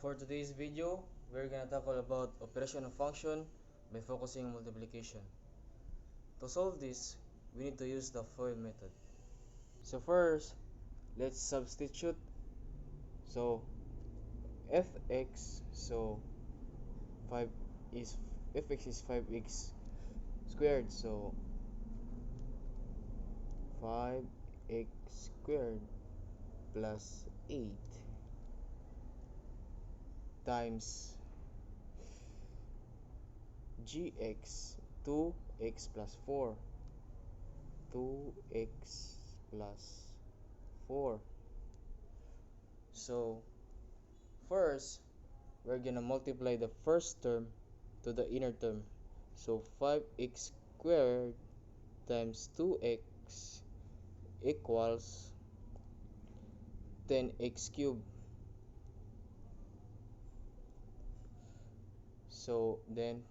For today's video, we're gonna tackle about operation of function by focusing on multiplication. To solve this, we need to use the FOIL method. So first, let's substitute. So fx, so 5 is fx is 5x squared, so 5x squared plus 8 times gx 2x plus 4 2x plus 4. So first we're gonna multiply the first term to the inner term, so 5x squared times 2x equals 10x cubed. So then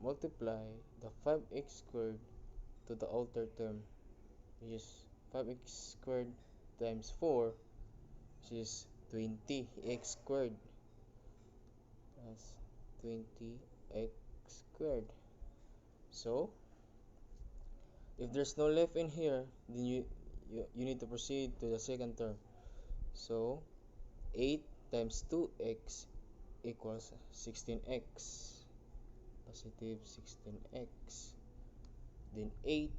multiply the 5x squared to the outer term, which is 5x squared times 4, which is 20x squared plus 20x squared. So if there's no left in here, then you need to proceed to the second term. So 8 times 2x equals 16x, positive 16x. Then 8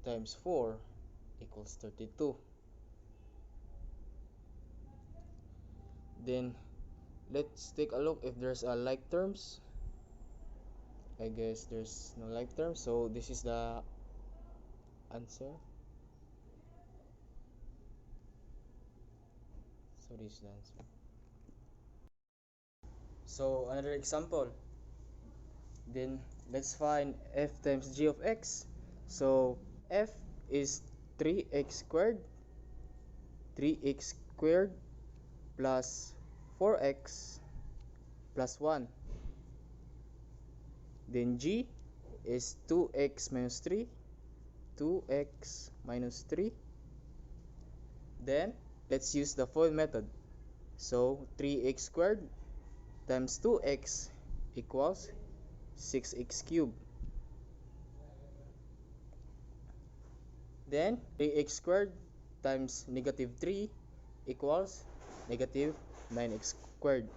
times 4 equals 32. Then let's take a look if there's a like terms. I guess there's no like terms, so this is the answer. So this is the answer. So another example. Then let's find f times g of x. So f is 3x squared, 3x squared plus 4x plus 1. Then g is 2x minus 3, 2x minus 3. Then let's use the FOIL method. So 3x squared times 2x equals 6x cubed. Then 3x squared times negative 3 equals negative 9x squared.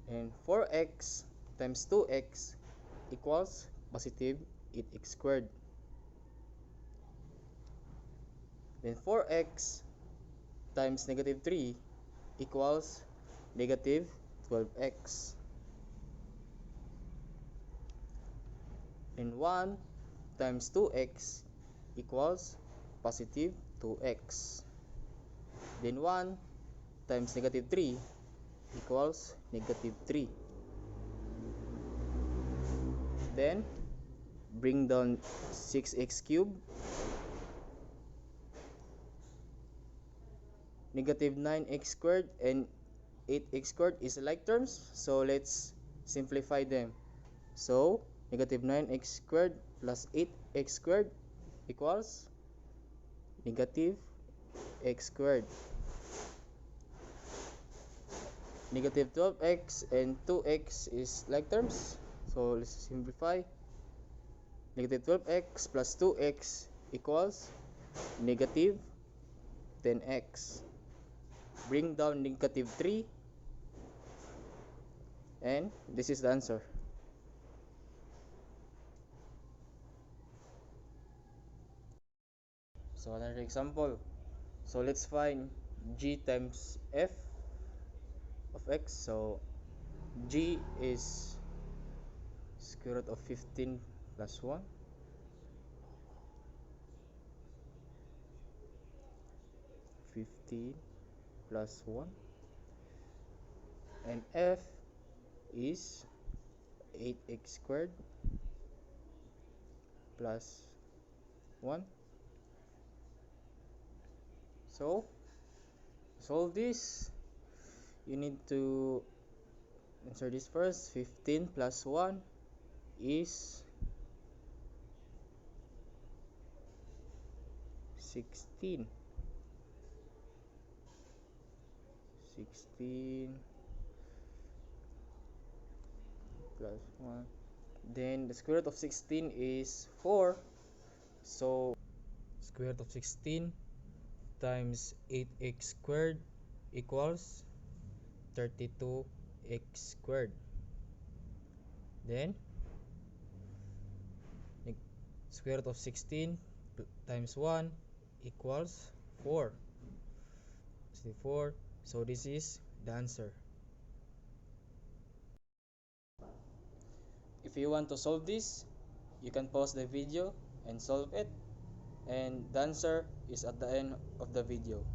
And 4x times 2x equals positive 8x squared. Then 4x times negative 3 equals negative 12x. And 1 times 2x equals positive 2x. Then 1 times negative 3 equals negative 3. Then bring down 6x cubed. Negative 9x squared and 8x squared is like terms, so let's simplify them. So negative 9x squared plus 8x squared equals negative x squared. Negative 12x and 2x is like terms, so let's simplify. Negative 12x plus 2x equals negative 10x. Bring down negative 3, and this is the answer. So another example. So let's find g times f of x. So g is square root of 15 plus 1. 15 plus 1. And f is 8x squared plus 1. So to solve this, you need to answer this first. 15 plus 1 is 16. 16 plus 1. Then the square root of 16 is 4. So square root of 16 times 8x squared equals 32x squared. Then square root of 16 times 1 equals 4. 4. So this is the answer. If you want to solve this, you can pause the video and solve it, and the answer is at the end of the video.